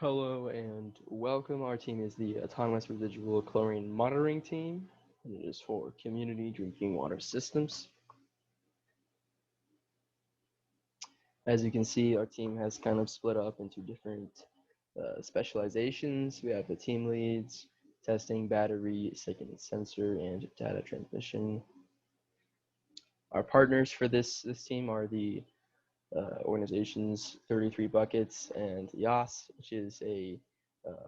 Hello and welcome. Our team is the Autonomous Residual Chlorine Monitoring Team, and it is for community drinking water systems. As you can see, our team has kind of split up into different specializations. We have the team leads, testing, battery, second sensor, and data transmission. Our partners for this team are the organizations 33 Buckets and YAS, which is a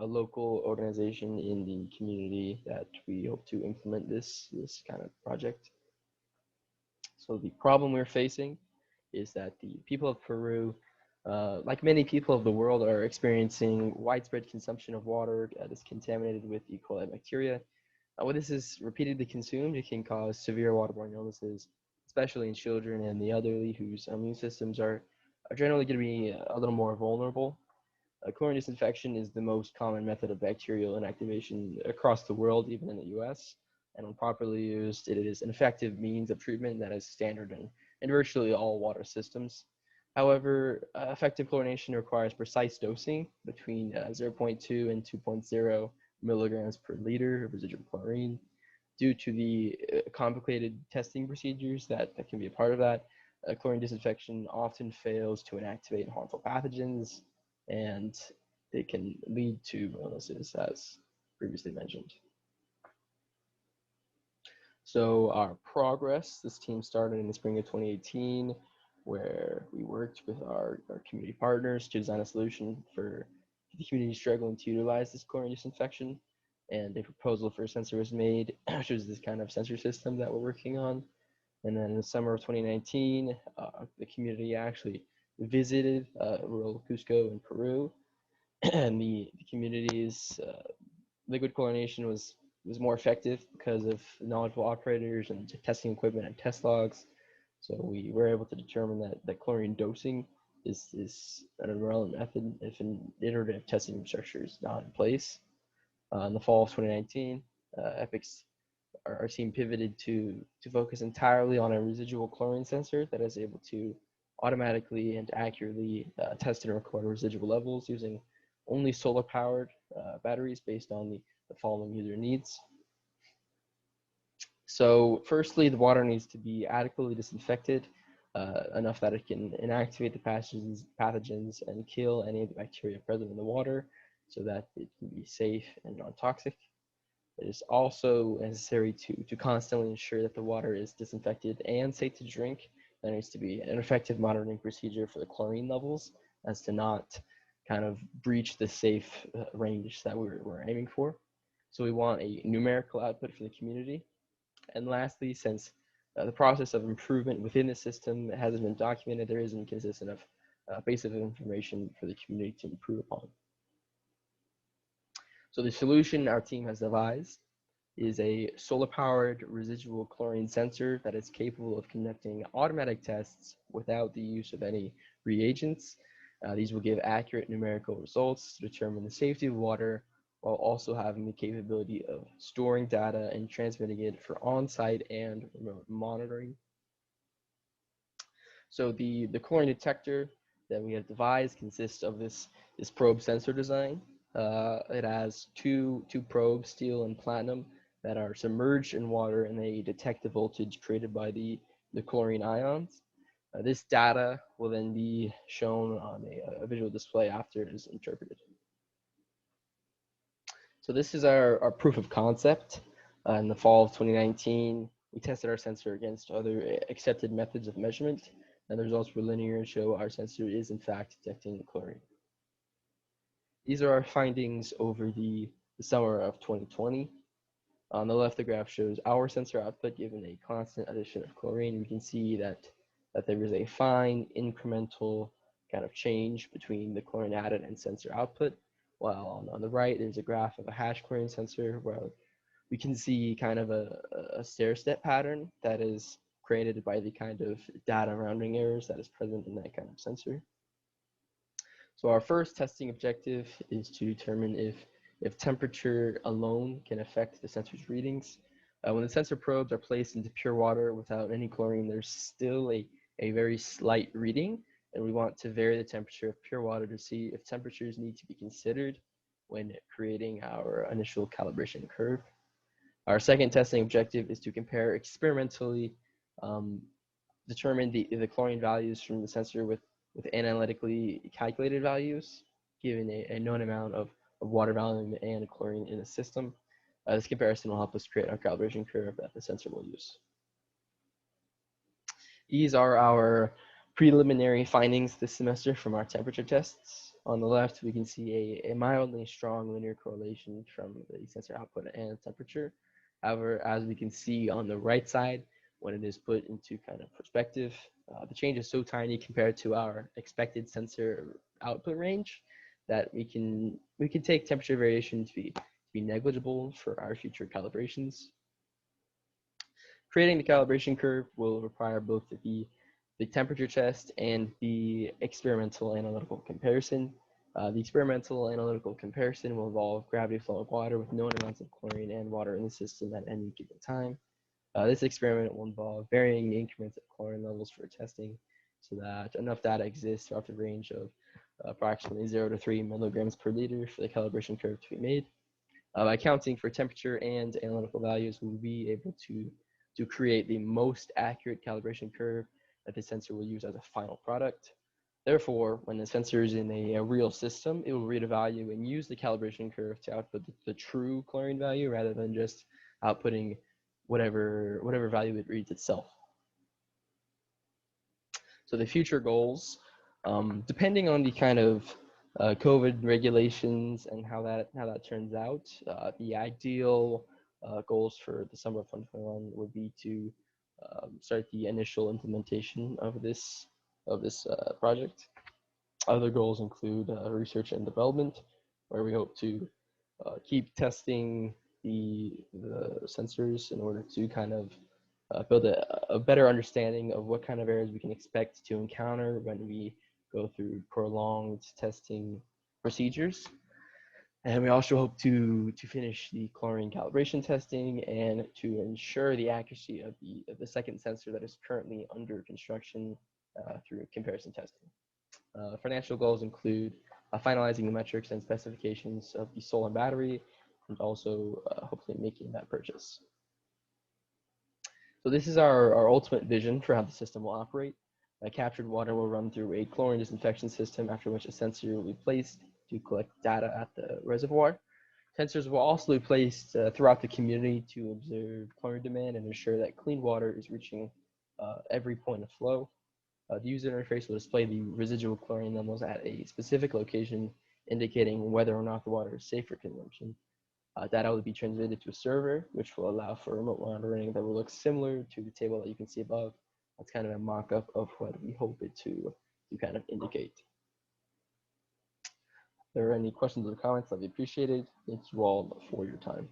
local organization in the community that we hope to implement this kind of project. So the problem we're facing is that the people of Peru, like many people of the world, are experiencing widespread consumption of water that is contaminated with E. coli bacteria. When this is repeatedly consumed, it can cause severe waterborne illnesses, especially in children and the elderly whose immune systems are generally going to be a little more vulnerable. Chlorine disinfection is the most common method of bacterial inactivation across the world, even in the US. And when properly used, it is an effective means of treatment that is standard in virtually all water systems. However, effective chlorination requires precise dosing between zero point 0.2 and 2.0 milligrams per liter of residual chlorine. Due to the complicated testing procedures that can be a part of that, chlorine disinfection often fails to inactivate harmful pathogens, and it can lead to illnesses, as previously mentioned. So our progress, this team started in the spring of 2018, where we worked with our community partners to design a solution for the community struggling to utilize this chlorine disinfection. And a proposal for a sensor was made, which is this kind of sensor system that we're working on. And then in the summer of 2019, the community actually visited rural Cusco in Peru, and the community's liquid chlorination was more effective because of knowledgeable operators and testing equipment and test logs. So we were able to determine that chlorine dosing is an irrelevant method if an iterative testing infrastructure is not in place. In the fall of 2019, EPICS, our team pivoted to focus entirely on a residual chlorine sensor that is able to automatically and accurately test and record residual levels using only solar-powered batteries based on the following user needs. So firstly, the water needs to be adequately disinfected, enough that it can inactivate the pathogens and kill any of the bacteria present in the water so that it can be safe and non-toxic. It is also necessary to constantly ensure that the water is disinfected and safe to drink. There needs to be an effective monitoring procedure for the chlorine levels as to not kind of breach the safe range that we're aiming for. So we want a numerical output for the community. And lastly, since the process of improvement within the system hasn't been documented, there isn't consistent of base of information for the community to improve upon. So the solution our team has devised is a solar-powered residual chlorine sensor that is capable of conducting automatic tests without the use of any reagents. These will give accurate numerical results to determine the safety of water while also having the capability of storing data and transmitting it for on-site and remote monitoring. So the chlorine detector that we have devised consists of this probe sensor design. It has two probes, steel and platinum, that are submerged in water, and they detect the voltage created by the chlorine ions. This data will then be shown on a visual display after it is interpreted. So this is our proof of concept. In the fall of 2019, we tested our sensor against other accepted methods of measurement, and the results were linear and show our sensor is in fact detecting chlorine. These are our findings over the summer of 2020. On the left, the graph shows our sensor output given a constant addition of chlorine. We can see that there is a fine incremental kind of change between the chlorine added and sensor output. While on the right, there's a graph of a hash chlorine sensor where we can see kind of a stair-step pattern that is created by the kind of data rounding errors that is present in that kind of sensor. So our first testing objective is to determine if temperature alone can affect the sensor's readings. When the sensor probes are placed into pure water without any chlorine, there's still a very slight reading, and we want to vary the temperature of pure water to see if temperatures need to be considered when creating our initial calibration curve. Our second testing objective is to compare experimentally, um, determine the chlorine values from the sensor with analytically calculated values, given a known amount of water volume and chlorine in the system. This comparison will help us create our calibration curve that the sensor will use. These are our preliminary findings this semester from our temperature tests. On the left, we can see a mildly strong linear correlation from the sensor output and temperature. However, as we can see on the right side, when it is put into kind of perspective, the change is so tiny compared to our expected sensor output range that we can take temperature variation to be negligible for our future calibrations. Creating the calibration curve will require both the temperature test and the experimental analytical comparison. The experimental analytical comparison will involve gravity flow of water with known amounts of chlorine and water in the system at any given time. This experiment will involve varying the increments of chlorine levels for testing so that enough data exists throughout the range of approximately 0 to 3 milligrams per liter for the calibration curve to be made. By accounting for temperature and analytical values, we'll be able to create the most accurate calibration curve that the sensor will use as a final product. Therefore, when the sensor is in a real system, it will read a value and use the calibration curve to output the true chlorine value rather than just outputting whatever value it reads itself. So the future goals, depending on the kind of COVID regulations and how that turns out, the ideal goals for the summer of 2021 would be to start the initial implementation of this project. Other goals include research and development, where we hope to keep testing the sensors in order to kind of build a better understanding of what kind of errors we can expect to encounter when we go through prolonged testing procedures. And we also hope to finish the chlorine calibration testing and to ensure the accuracy of the second sensor that is currently under construction through comparison testing. Financial goals include finalizing the metrics and specifications of the solar battery and also hopefully making that purchase. So this is our ultimate vision for how the system will operate. Captured water will run through a chlorine disinfection system, after which a sensor will be placed to collect data at the reservoir. Sensors will also be placed throughout the community to observe chlorine demand and ensure that clean water is reaching every point of flow. The user interface will display the residual chlorine levels at a specific location, indicating whether or not the water is safe for consumption. Data will be transmitted to a server, which will allow for remote monitoring that will look similar to the table that you can see above. That's kind of a mock-up of what we hope it to kind of indicate. If there are any questions or comments, that'd be appreciated. Thank you all for your time.